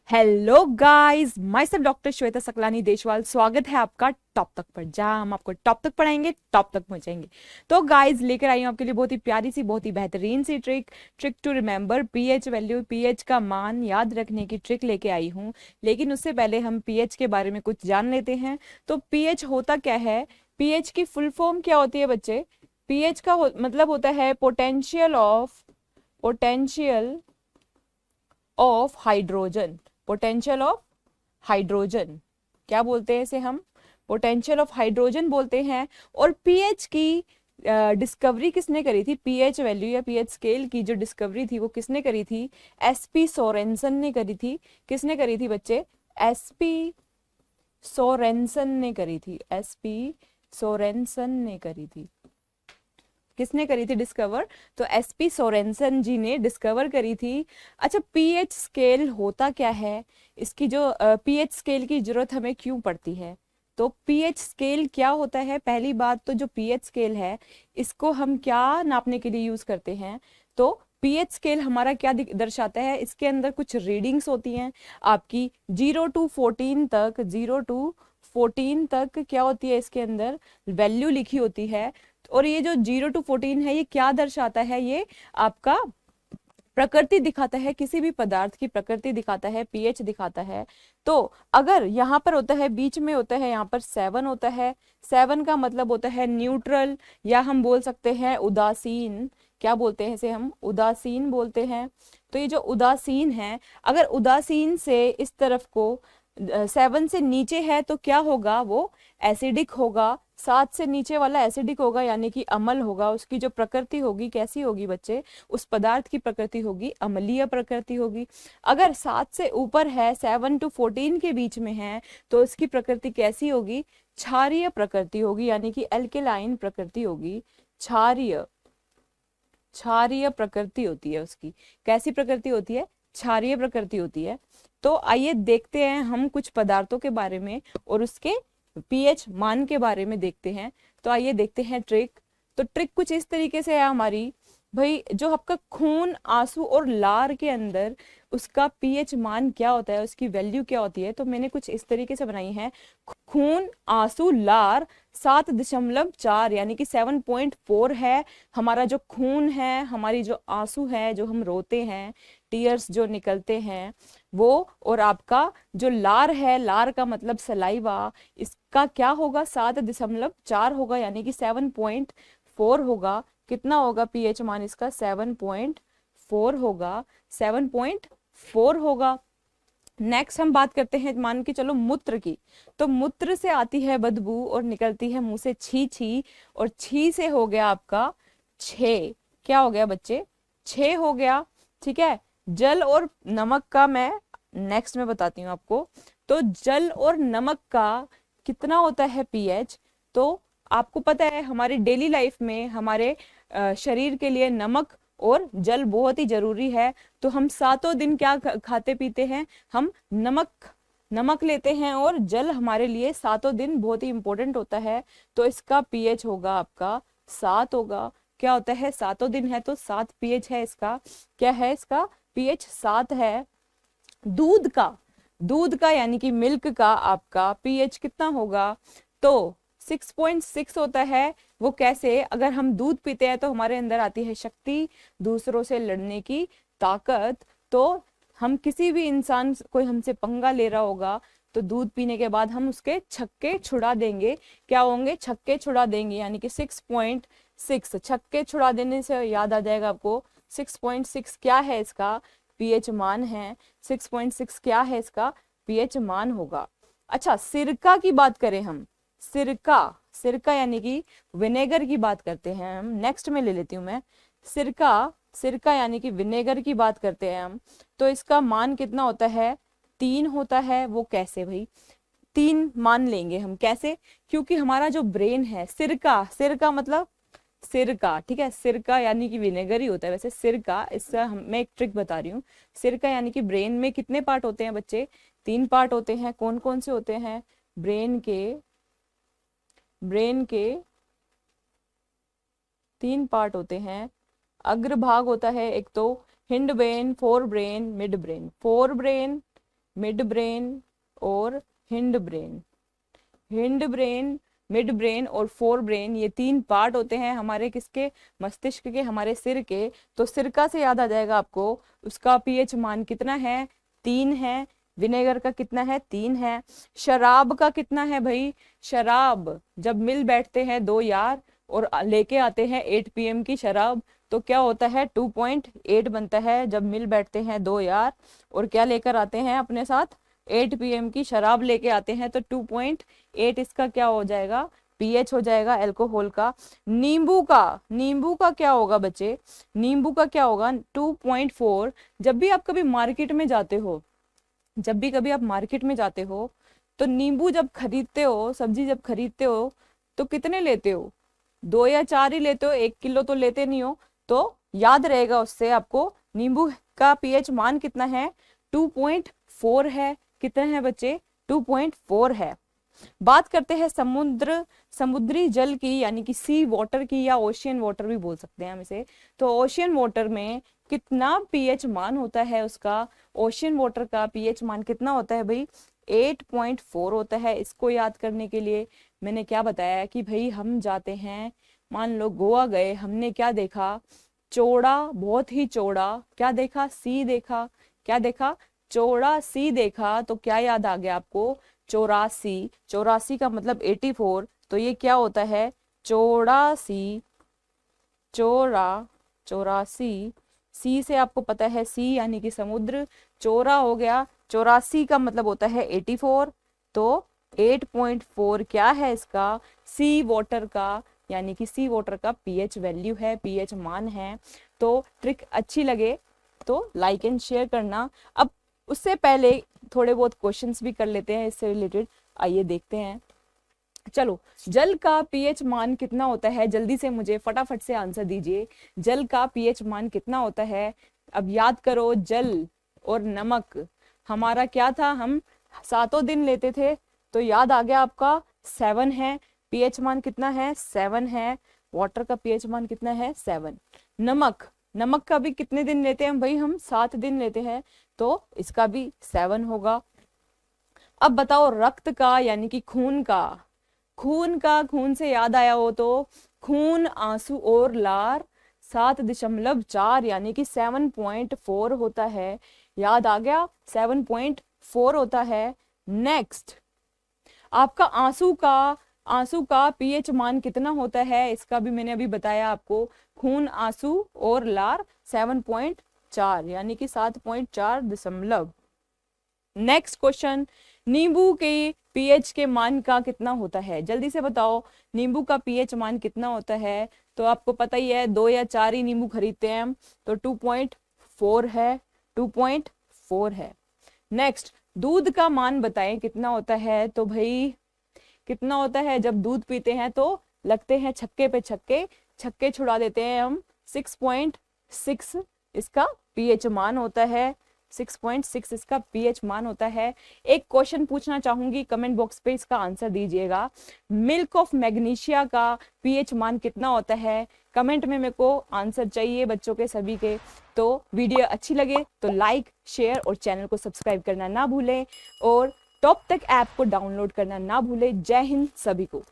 Hello guys, myself doctor Shweta Saklani Deshwal. स्वागत है आपका टॉप तक पर, जहां हम आपको टॉप तक पढ़ाएंगे, टॉप तक पहुंचाएंगे। तो गाइस, लेकर आई हूं आपके लिए बहुत ही प्यारी सी, बहुत ही बेहतरीन सी trick to remember pH value, pH का मान याद रखने की ट्रिक लेके आई हूं। लेकिन उससे पहले हम पीएच के बारे में कुछ जान लेते हैं। तो पीएच होता क्या है, पीएच की फुल फॉर्म क्या होती है बच्चे? पीएच का मतलब होता है potential of hydrogen. Potential of hydrogen क्या बोलते हैं इसे हम? पोटेंशियल ऑफ हाइड्रोजन बोलते हैं। और पीएच की डिस्कवरी किसने करी थी? पीएच वैल्यू या पीएच स्केल की जो डिस्कवरी थी वो किसने करी थी? एसपी सोरेनसन ने करी थी। किसने करी थी बच्चे? एसपी सोरेनसन ने करी थी। एसपी सोरेनसन ने करी थी। किसने करी थी डिस्कवर? तो एसपी सोरेनसन जी ने डिस्कवर करी थी। अच्छा, पीएच स्केल होता क्या है? इसकी जो पीएच स्केल की जरूरत हमें क्यों पड़ती है? तो पीएच स्केल क्या होता है? पहली बात तो जो पीएच स्केल है इसको हम क्या नापने के लिए यूज करते हैं? तो पीएच स्केल हमारा क्या दर्शाता है? इसके अंदर कुछ रीडिंग्स होती हैं आपकी 0 to 14 तक क्या होती है? इसके अंदर वैल्यू लिखी होती है। और ये जो 0 to 14 है ये क्या दर्शाता है? ये आपका प्रकृति दिखाता है, किसी भी पदार्थ की प्रकृति दिखाता है, पीएच दिखाता है। तो अगर यहाँ पर होता है, बीच में होता है, यहाँ पर 7 होता है। 7 का मतलब होता है न्यूट्रल, या हम बोल सकते हैं उदासीन। क्या बोलते हैं इसे? हम उदासीन बोलते हैं। तो ये जो उदासीन है, अगर उदासीन से इस तरफ को 7 से नीचे है तो क्या होगा? वो एसिडिक होगा। 7 से नीचे वाला एसिडिक होगा, यानी कि अम्ल होगा। उसकी जो प्रकृति होगी कैसी होगी बच्चे? उस पदार्थ की प्रकृति होगी अम्लीय प्रकृति होगी। अगर 7 से ऊपर है, 7 to 14 के बीच में है, तो उसकी प्रकृति कैसी होगी? क्षारीय प्रकृति होगी, यानी कि एल्केलाइन प्रकृति होगी। क्षारीय क्षारीय प्रकृति होती है उसकी। कैसी प्रकृति होती है? क्षारीय प्रकृति होती है। तो आइए देखते हैं हम कुछ पदार्थों के बारे में और उसके पीएच मान के बारे में देखते हैं। तो आइए देखते हैं ट्रिक। तो ट्रिक कुछ इस तरीके से है हमारी। भाई, जो आपका खून, आंसू और लार के अंदर उसका पीएच मान क्या होता है, उसकी वैल्यू क्या होती है, तो मैंने कुछ इस तरीके से बनाई है। खून, आंसू, लार 7.4 यानी कि 7.4 है। हमारा जो खून है, हमारी जो आंसू है, जो हम रोते हैं, टीयर्स जो निकलते हैं वो, और आपका जो लार है, लार का मतलब सलाइवा, इसका क्या होगा? 7.4 होगा, यानी कि 7.4 होगा। कितना होगा पीएच मान इसका? 7.4 होगा। 7.4 होगा। नेक्स्ट हम बात करते हैं, मान के चलो मूत्र की। तो मूत्र से आती है बदबू और निकलती है मुंह से छी छी, और छी से हो गया आपका 6। क्या हो गया बच्चे? 6 हो गया। ठीक है। जल और नमक का मैं नेक्स्ट में बताती हूँ आपको। तो जल और नमक का कितना होता है पीएच? तो आपको पता है हमारी डेली लाइफ में हमारे शरीर के लिए नमक और जल बहुत ही जरूरी है। तो हम सातों दिन क्या खाते पीते हैं? हम नमक लेते हैं, और जल हमारे लिए सातों दिन बहुत ही इंपॉर्टेंट होता है। तो इसका पीएच होगा आपका 7 होगा। क्या होता है? सातों दिन है तो 7 पीएच है इसका। क्या है इसका? पीएच 7 है। दूध का यानी कि मिल्क का आपका पीएच कितना होगा? तो 6.6 होता है। वो कैसे? अगर हम दूध पीते हैं तो हमारे अंदर आती है शक्ति, दूसरों से लड़ने की ताकत। तो हम किसी भी इंसान, कोई हमसे पंगा ले रहा होगा, तो दूध पीने के बाद हम उसके छक्के छुड़ा देंगे। क्या होंगे? छक्के छुड़ा देंगे, यानी कि 6.6 छक्के छुड़ा देने से याद आ जाएगा आपको 6.6 क्या है इसका पीएच मान है। 6.6 क्या है इसका पीएच मान होगा। अच्छा, सिरका की बात करें हम। सिरका यानी कि विनेगर की बात करते हैं हम। नेक्स्ट में ले लेती हूं मैं। सिरका यानी कि विनेगर की बात करते हैं हम। तो इसका मान कितना होता है? 3 होता है। वो कैसे भाई? 3 मान लेंगे हम। कैसे? क्योंकि हमारा जो ब्रेन है, सिरका मतलब सिरका, ठीक है, सिरका यानी कि विनेगर ही होता है वैसे सिरका। इसका मैं एक ट्रिक बता रही हूँ। सिरका यानी कि ब्रेन में कितने पार्ट होते हैं बच्चे? 3 पार्ट होते हैं। कौन कौन से होते हैं? ब्रेन के 3 पार्ट होते हैं। अग्र भाग होता है एक तो, hind brain, fore brain, mid brain. Fore brain, mid brain और hind brain. Hind brain, mid brain और फोर ब्रेन, ये तीन पार्ट होते हैं हमारे किसके, मस्तिष्क के, हमारे सिर के। तो सिरका से याद आ जाएगा आपको, उसका पीएच मान कितना है, 3 है। विनेगर का कितना है, 3 है। शराब का कितना है भाई, शराब जब मिल बैठते हैं दो यार और लेके आते हैं 8 PM की शराब, तो क्या होता है, 2.8 बनता है। जब मिल बैठते हैं दो यार और क्या लेकर आते हैं अपने साथ, 8 PM की शराब लेके आते हैं, तो 2.8 इसका क्या हो जाएगा, पीएच हो जाएगा अल्कोहल का। नींबू का क्या होगा बच्चे, नींबू का क्या होगा, 2.4। जब भी आप कभी मार्केट में जाते हो, जब भी कभी आप मार्केट में जाते हो, तो नींबू जब खरीदते हो, सब्जी जब खरीदते हो, तो कितने लेते हो, 2 या 4 ही लेते हो, 1 किलो तो लेते नहीं हो। तो याद रहेगा उससे आपको, नींबू का पीएच मान कितना है, 2.4 है। कितने हैं बच्चे, 2.4 है। बात करते हैं समुद्री जल की, यानी कि सी वाटर की, या ओशियन वाटर भी बोल सकते हैं हम इसे। तो ओशियन वाटर में कितना पीएच मान होता है उसका, ओशियन वाटर का पीएच मान कितना होता है भाई, 8.4 होता है। इसको याद करने के लिए मैंने क्या बताया कि भाई हम जाते हैं, मान लो गोवा गए, हमने क्या देखा, चौड़ा, बहुत ही चौड़ा, क्या देखा, सी देखा, क्या देखा, चौड़ा सी देखा। तो क्या याद आ गया आपको, 84, 84 का मतलब 84, तो ये क्या होता है, चौड़ा सी, 84, सी से आपको पता है, सी यानी कि समुद्र, चौड़ा हो गया, 84 का मतलब होता है 84। तो 8.4 क्या है इसका, सी वाटर का, यानी कि सी वाटर का पीएच वैल्यू है, पीएच मान है। तो ट्रिक अच्छी लगे तो लाइक एंड शेयर करना। अब उससे पहले थोड़े बहुत क्वेश्चंस भी कर लेते हैं इससे रिलेटेड, आइए देखते हैं। चलो, जल का पीएच मान कितना होता है, जल्दी से मुझे फटाफट से आंसर दीजिए, जल का पीएच मान कितना होता है। अब याद करो, जल और नमक हमारा क्या था, हम 7 दिन लेते थे, तो याद आ गया आपका, 7 है। पीएच मान कितना है, 7 है। वाटर का पीएच मान कितना है, 7। नमक का भी कितने दिन लेते हैं भाई, हम 7 दिन लेते हैं, तो इसका भी 7 होगा। अब बताओ रक्त का, यानी कि खून खून से याद आया हो तो, खून, आंसू और लार 7.4 यानी कि 7.4 होता है। याद आ गया, 7.4 होता है। नेक्स्ट, आपका आंसू का पीएच मान कितना होता है, इसका भी मैंने अभी बताया आपको, खून, आंसू और लार 7.4 यानी कि 7.4। नेक्स्ट क्वेश्चन, नींबू के पीएच के मान का कितना होता है, जल्दी से बताओ, नींबू का पीएच मान कितना होता है। तो आपको पता ही है, 2 या 4 ही नींबू खरीदते हैं हम, तो 2.4 है, 2.4 है। नेक्स्ट, दूध का मान बताएं कितना होता है। तो भाई कितना होता है, जब दूध पीते हैं तो लगते हैं छक्के पे छक्के छुड़ा देते हैं हम, 6.6 इसका पीएच मान होता है, 6.6 इसका पीएच मान होता है। एक क्वेश्चन पूछना चाहूंगी, कमेंट बॉक्स पे इसका आंसर दीजिएगा, मिल्क ऑफ मैग्नीशिया का पीएच मान कितना होता है। कमेंट में मेरे को आंसर चाहिए बच्चों के सभी के। तो वीडियो अच्छी लगे तो लाइक, शेयर और चैनल को सब्सक्राइब करना ना भूलें, और टॉप तक ऐप को डाउनलोड करना ना भूलें। जय हिंद सभी को।